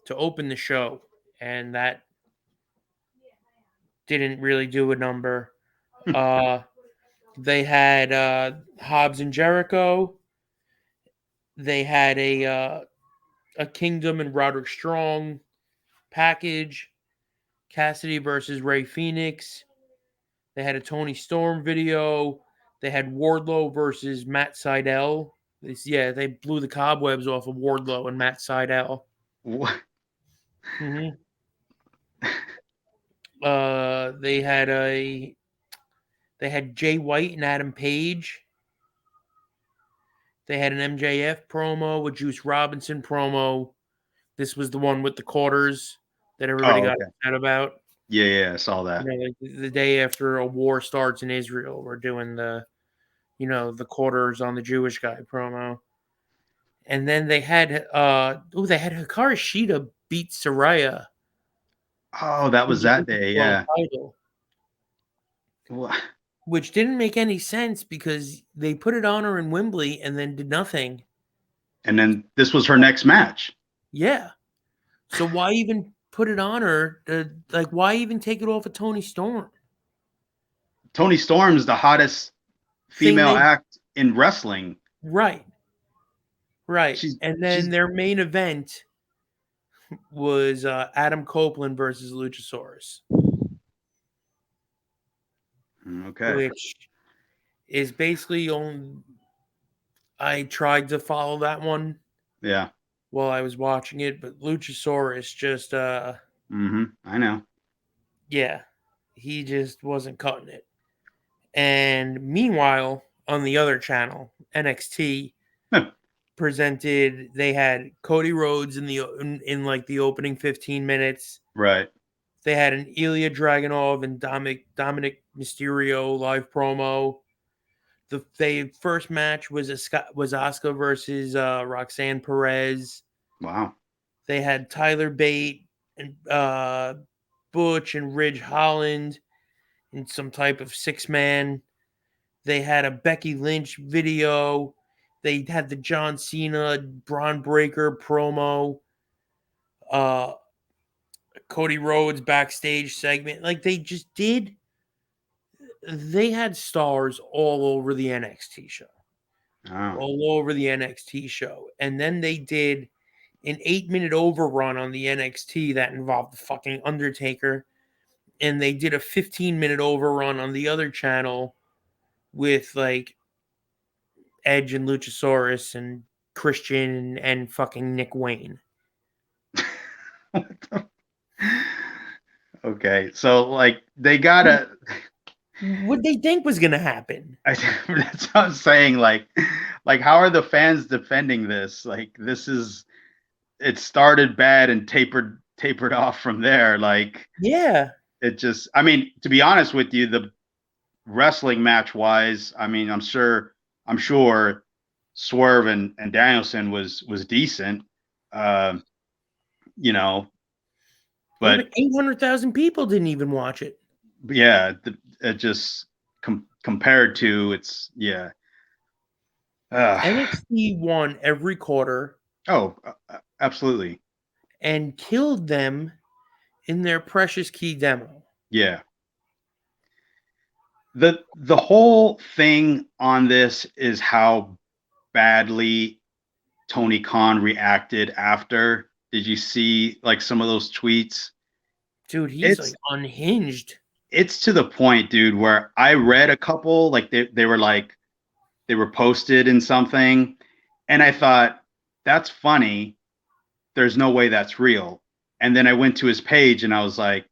A: to open the show, and that didn't really do a number. They had Hobbs and Jericho. They had a Kingdom and Roderick Strong package. Cassidy versus Ray Phoenix. They had a Tony Storm video. They had Wardlow versus Matt Sydal. They blew the cobwebs off of Wardlow and Matt Sydal.
B: What?
A: Mm-hmm. They had Jay White and Adam Page. They had an MJF promo, a Juice Robinson promo. This was the one with the quarters that everybody got upset about.
B: Yeah, I saw that.
A: Like the day after a war starts in Israel, we're doing the quarters on the Jewish guy promo. And then they had Hikaru Shida beat Saraya.
B: Oh, that was that day, yeah.
A: Title, which didn't make any sense because they put it on her in Wembley and then did nothing.
B: And then this was her next match.
A: Yeah. So why even put it on her? Why even take it off of Tony Storm?
B: Tony Storm's the hottest female act in wrestling.
A: Right. And then their main event was Adam Copeland versus Luchasaurus.
B: Okay.
A: Which is basically I tried to follow that one.
B: Yeah.
A: While I was watching it, but Luchasaurus just
B: I know.
A: Yeah. He just wasn't cutting it. And meanwhile, on the other channel, NXT presented. They had Cody Rhodes in like the opening 15 minutes.
B: Right.
A: They had an Ilya Dragunov and Dominic Mysterio live promo. The first match was Asuka versus Roxanne Perez.
B: Wow.
A: They had Tyler Bate and Butch and Ridge Holland in some type of 6-man. They had a Becky Lynch video. They had the John Cena Braun Breaker promo. Cody Rhodes backstage segment. Like they just did. They had stars all over the NXT show.
B: Oh.
A: All over the NXT show. And then they did an 8-minute overrun on the NXT that involved the fucking Undertaker. And they did a 15-minute overrun on the other channel with like Edge and Luchasaurus and Christian and fucking Nick Wayne.
B: Okay, so like they gotta.
A: What they think was gonna happen?
B: That's what I'm saying. Like how are the fans defending this? Like this is. It started bad and tapered off from there. Like
A: Yeah.
B: it just. I mean, to be honest with you, the wrestling match wise, I mean, I'm sure Swerve and Danielson was decent. You know, but
A: 800,000 people didn't even watch it.
B: Yeah, it just compared to it's yeah.
A: NXT won every quarter.
B: Oh, absolutely.
A: And killed them in their precious key demo.
B: Yeah. The whole thing on this is how badly Tony Khan reacted after. Did you see like some of those tweets?
A: Dude, he's like unhinged.
B: It's to the point, dude, where I read a couple, like they were posted in something, and I thought, that's funny. There's no way that's real. And then I went to his page and I was like,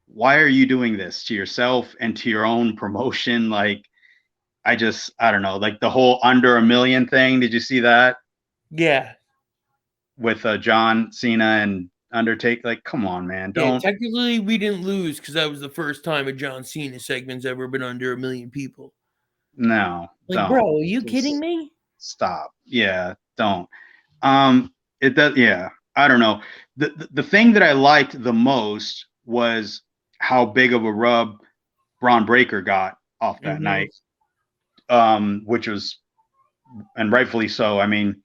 B: why are you doing this to yourself and to your own promotion? Like, I don't know, like the whole under 1 million thing. Did you see that?
A: Yeah.
B: With John Cena and Undertaker. Like, come on, man. Don't.
A: Yeah, technically, we didn't lose because that was the first time a John Cena segment's ever been under 1 million people.
B: No.
A: Like,
B: don't.
A: bro, are you kidding me?
B: Stop. Yeah, don't. It does. Yeah, I don't know. The thing that I liked the most was how big of a rub Braun Breaker got off that night, which was, and rightfully so. I mean,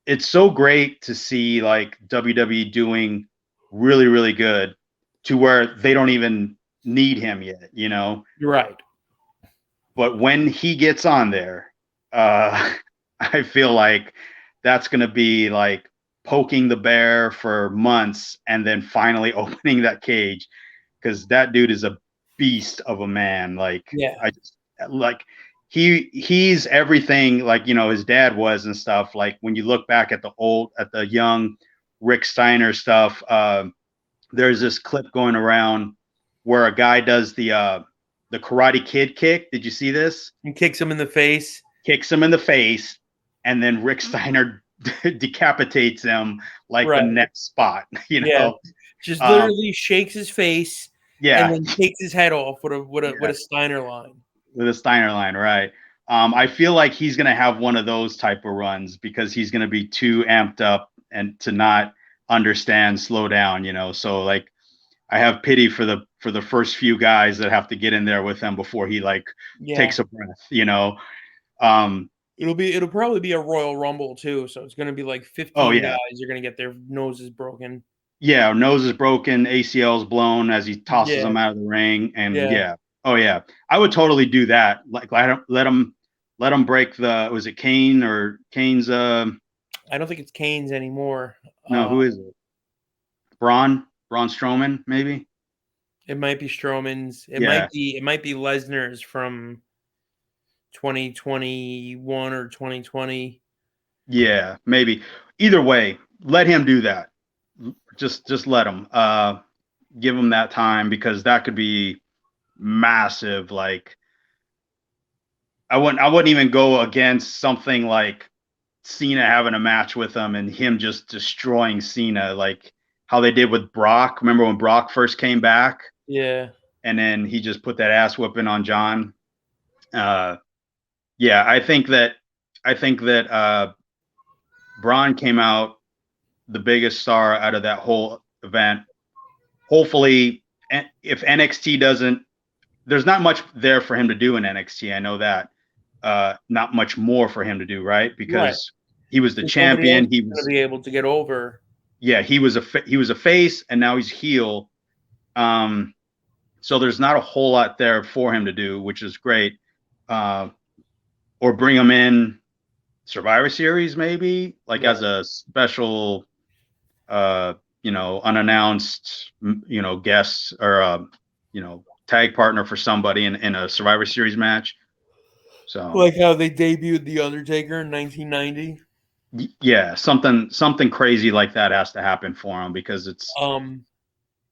B: it's so great to see like WWE doing really, really good to where they don't even need him yet, you know?
A: Right.
B: But when he gets on there, I feel like that's going to be like poking the bear for months and then finally opening that cage, because that dude is a beast of a man. Like,
A: yeah,
B: I just like he's everything like, you know, his dad was and stuff. Like when you look back at the young Rick Steiner stuff, there's this clip going around where a guy does the Karate Kid kick. Did you see this?
A: And kicks him in the face.
B: Kicks him in the face, and then Rick Steiner decapitates him like the next spot. You know,
A: just literally shakes his face.
B: Yeah,
A: and then takes his head off with a Steiner line.
B: With a Steiner line, right? I feel like he's gonna have one of those type of runs because he's gonna be too amped up and to not understand, slow down. You know, so like I have pity for the first few guys that have to get in there with him before he like takes a breath. You know.
A: It'll probably be a Royal Rumble too, so it's going to be like 15 guys are going to get their noses broken.
B: Yeah, nose is broken, ACL's blown as he tosses them out of the ring, and I would totally do that. Like let him break the, was it Kane or Kane's? I
A: don't think it's Kane's anymore.
B: No, who is it? Braun Strowman, maybe.
A: It might be Strowman's. It might be Lesnar's from 2021 or 2020.
B: Yeah, maybe. Either way, let him do that. Just let him. Give him that time, because that could be massive. Like I wouldn't even go against something like Cena having a match with him and him just destroying Cena, like how they did with Brock. Remember when Brock first came back?
A: Yeah.
B: And then he just put that ass whipping on John. Yeah, I think that Braun came out the biggest star out of that whole event. Hopefully, if NXT doesn't, there's not much there for him to do in NXT. I know that. Not much more for him to do, right? Because he was the champion. He was
A: going to be able to get over.
B: Yeah, he was a face, and now he's heel. So there's not a whole lot there for him to do, which is great. Or bring him in Survivor Series, maybe as a special, unannounced, guest or tag partner for somebody in a Survivor Series match. So
A: Like how they debuted The Undertaker in 1990.
B: yeah, something crazy like that has to happen for him because it's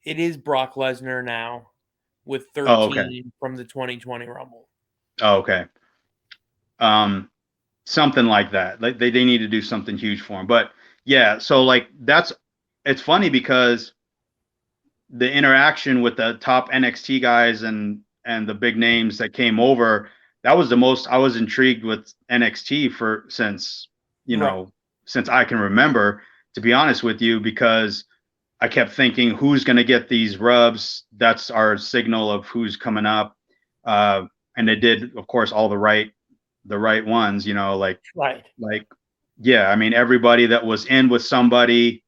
A: It is Brock Lesnar now with
B: oh okay
A: 13 from the 2020 Rumble.
B: oh okay something like that. Like they need to do something huge for him. But yeah, so like it's funny because the interaction with the top NXT guys and the big names that came over, that was the most I was intrigued with NXT for since
A: Right.
B: since I can remember, to be honest with you, because I kept thinking who's going to get these rubs. That's our signal of who's coming up. And they did, of course, all the right ones,
A: Right.
B: like yeah, I mean everybody that was in with somebody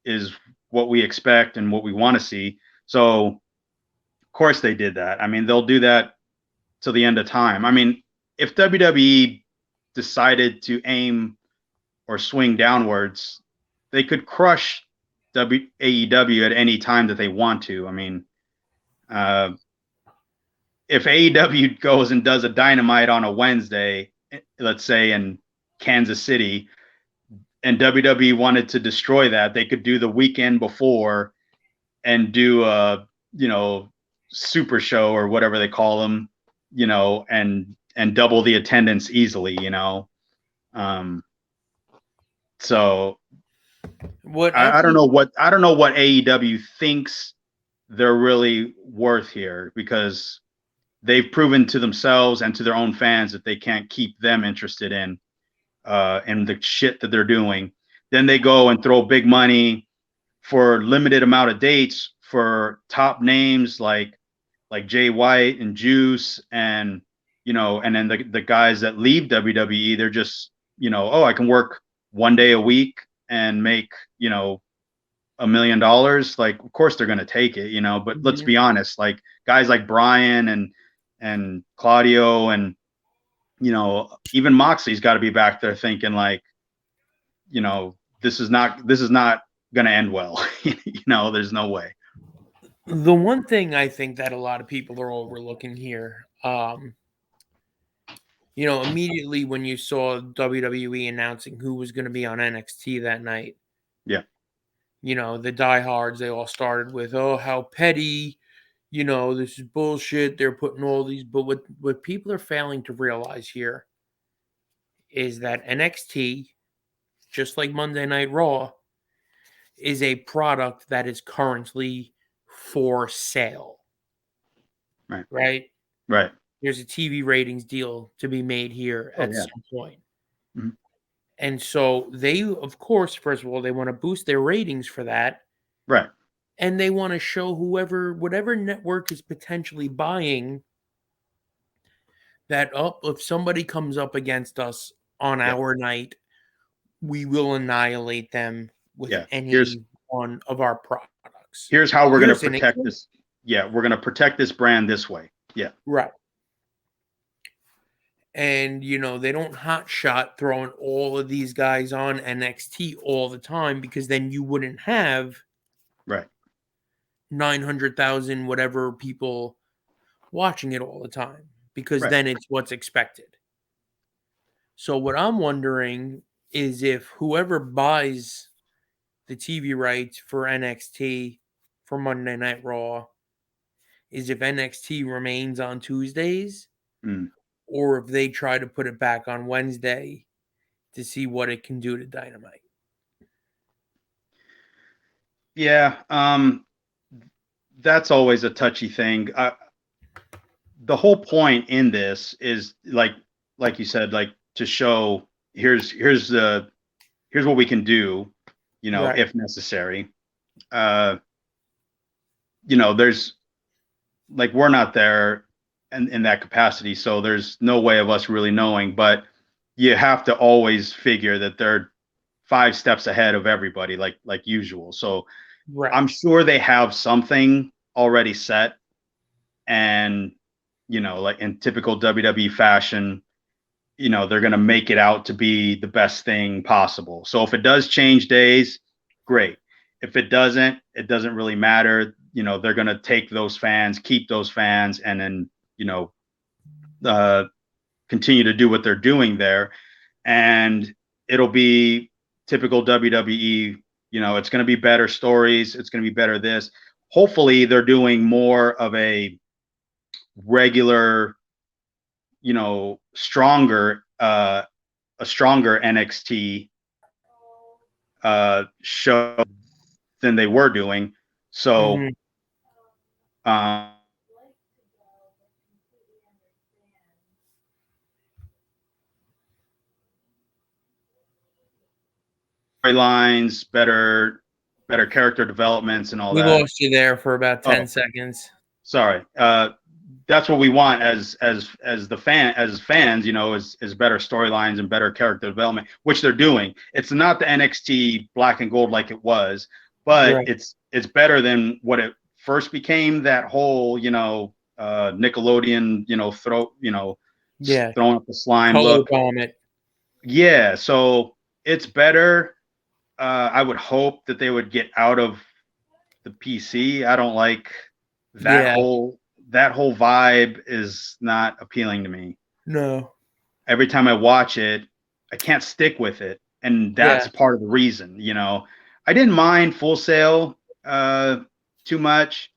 B: is what we expect and what we want to see. So of course they did that. I mean, they'll do that till the end of time. I mean, if WWE decided to aim or swing downwards, they could crush AEW at any time that they want to. I mean, if AEW goes and does a Dynamite on a Wednesday, let's say in Kansas City, and WWE wanted to destroy that, they could do the weekend before and do a super show or whatever they call them, and double the attendance easily. So I don't know what AEW thinks they're really worth here, because they've proven to themselves and to their own fans that they can't keep them interested in the shit that they're doing. Then they go and throw big money for limited amount of dates for top names like Jay White and Juice, and and then the guys that leave WWE, they're just oh, I can work one day a week and make $1 million. Like, of course they're going to take it, but let's be honest, like guys like Brian and Claudio and even Moxley's got to be back there thinking like, this is not going to end well. There's no way.
A: The one thing I think that a lot of people are overlooking here, immediately when you saw WWE announcing who was going to be on NXT that night,
B: yeah,
A: the diehards, they all started with, oh, how petty, this is bullshit. They're putting all these, but what people are failing to realize here is that NXT, just like Monday Night Raw, is a product that is currently for sale.
B: right,
A: Right. There's a TV ratings deal to be made here at some point.
B: Mm-hmm.
A: And so they, of course, first of all, they want to boost their ratings for that.
B: Right.
A: And they want to show whatever network is potentially buying that, if somebody comes up against us on our night, we will annihilate them with any one of our products.
B: Here's how we're going to protect this. Yeah, we're going to protect this brand this way. Yeah.
A: Right. And, they don't hot shot throwing all of these guys on NXT all the time, because then you wouldn't have 900,000 whatever people watching it all the time, because then it's what's expected. So what I'm wondering is if whoever buys the TV rights for NXT for Monday Night Raw is if NXT remains on Tuesdays, or if they try to put it back on Wednesday to see what it can do to Dynamite.
B: Yeah, that's always a touchy thing. The whole point in this is like you said, like to show here's what we can do, if necessary. There's like, we're not there in that capacity, so there's no way of us really knowing, but you have to always figure that they're 5 steps ahead of everybody, like usual. So I'm sure they have something already set, and like in typical WWE fashion, they're going to make it out to be the best thing possible. So if it does change days, great. If it doesn't, it doesn't really matter. They're going to take those fans, keep those fans, and then, continue to do what they're doing there, and it'll be typical WWE. You know, it's going to be better stories. It's going to be better this. Hopefully, they're doing more of a regular, you know, a stronger NXT show than they were doing. So, storylines, better character developments, and all
A: we
B: that.
A: lost you there for about 10 seconds.
B: Sorry. That's what we want as fans, you know, is better storylines and better character development, which they're doing. It's not the NXT black and gold like it was, but
A: Right.
B: it's better than what it first became. That whole, you know, Nickelodeon, you know, throwing up the slime
A: Color
B: look.
A: bomb it.
B: Yeah, so it's better. I would hope that they would get out of the PC. I don't like that whole vibe is not appealing to me.
A: No.
B: Every time I watch it, I can't stick with it, and that's part of the reason. You know, I didn't mind Full Sail too much,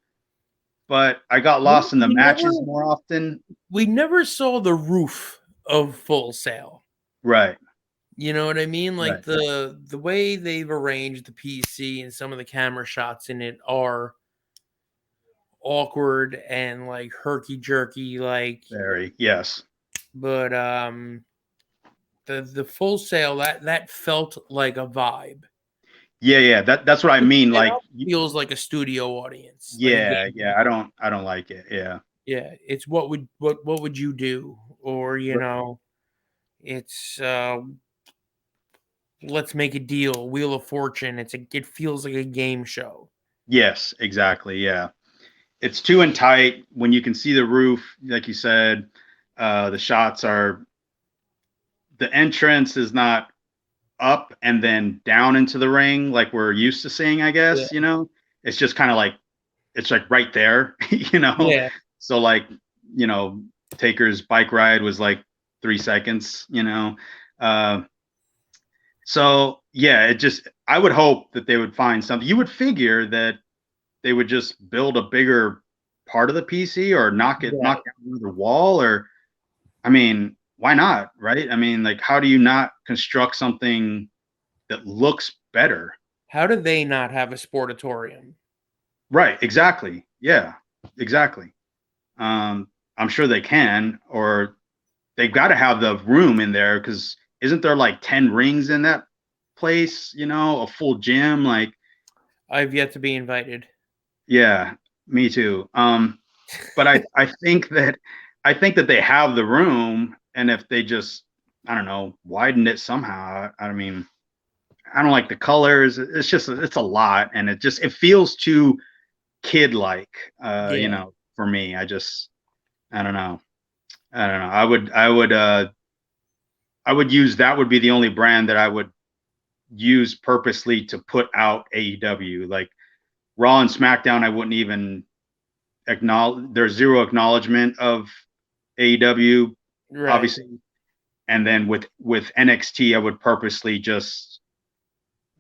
B: but I got lost in the matches more often.
A: We never saw the roof of Full Sail.
B: Right.
A: You know what I mean? Like the way they've arranged the PC and some of the camera shots in it are awkward and like herky jerky, like
B: very, yes.
A: But the Full Sail that felt like a vibe.
B: Yeah, that's what I mean. Like
A: feels like a studio audience.
B: Yeah, I don't like it. Yeah.
A: Yeah, it's what would you do? Or, you know, it's let's make a deal, Wheel of Fortune. It feels like a game show.
B: Yes, exactly. Yeah. It's too in tight when you can see the roof, like you said. The shots are, the entrance is not up and then down into the ring like we're used to seeing, I guess. You know, it's just kind of like, it's like right there, you know. So like, you know, Taker's bike ride was like 3 seconds, you know. So yeah, I would hope that they would find something. You would figure that they would just build a bigger part of the PC or knock down another wall, or, I mean, why not? Right. I mean, like, how do you not construct something that looks better?
A: How do they not have a sportatorium?
B: Right. Exactly. Yeah, exactly. I'm sure they can, or they've got to have the room in there, because isn't there like 10 rings in that place? You know, a full gym. Like,
A: I've yet to be invited.
B: Yeah, me too. But I think that they have the room, and if they just, I don't know, widen it somehow. I mean, I don't like the colors. It's a lot, and it feels too kid-like. You know, for me, I don't know. I would use, that would be the only brand that I would use purposely to put out AEW. Like Raw and SmackDown, I wouldn't even acknowledge. There's zero acknowledgement of AEW, obviously. And then with NXT, I would purposely just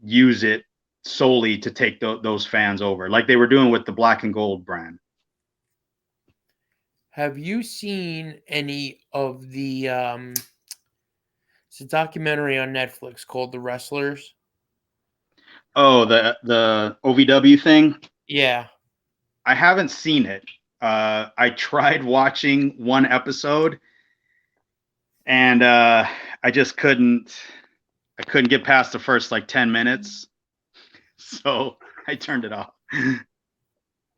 B: use it solely to take those fans over, like they were doing with the Black and Gold brand.
A: Have you seen any of the it's a documentary on Netflix called The Wrestlers?
B: Oh, the OVW thing?
A: Yeah.
B: I haven't seen it. I tried watching one episode, and I just couldn't get past the first like 10 minutes. So I turned it off.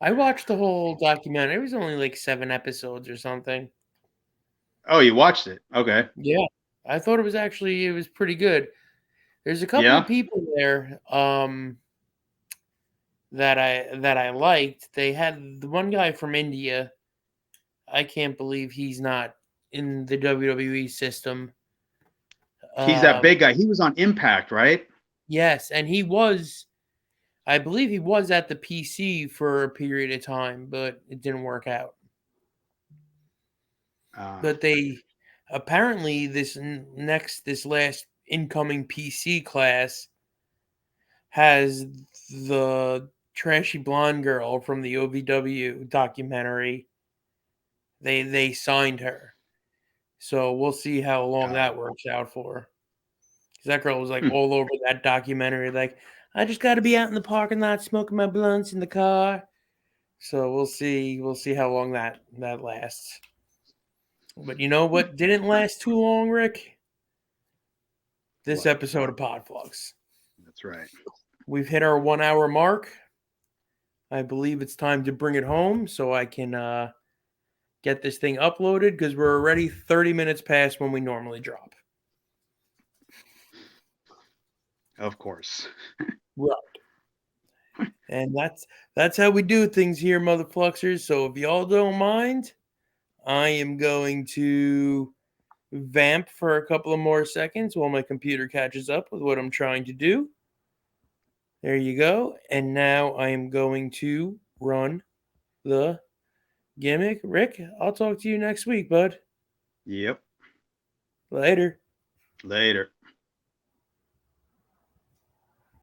A: I watched the whole documentary. It was only like 7 episodes or something.
B: Oh, you watched it? Okay.
A: Yeah. I thought it was pretty good. There's a couple of people there that I liked. They had the one guy from India. I can't believe he's not in the WWE system.
B: He's that big guy. He was on Impact, right?
A: Yes, and I believe he was at the PC for a period of time, but it didn't work out. But apparently this last incoming PC class has the trashy blonde girl from the OVW documentary. They signed her. So we'll see how long that works out for. Because that girl was like all over that documentary, like, I just got to be out in the parking lot smoking my blunts in the car. So we'll see. We'll see how long that lasts. But you know what didn't last too long, Rick? This episode of Podfluxxx.
B: That's right.
A: We've hit our 1 hour mark. I believe it's time to bring it home so I can get this thing uploaded because we're already 30 minutes past when we normally drop.
B: Of course.
A: Right. And that's how we do things here, motherfluxers. So if y'all don't mind, I am going to vamp for a couple of more seconds while my computer catches up with what I'm trying to do. There you go. And now I am going to run the gimmick. Rick, I'll talk to you next week, bud.
B: Yep.
A: Later.
B: Later.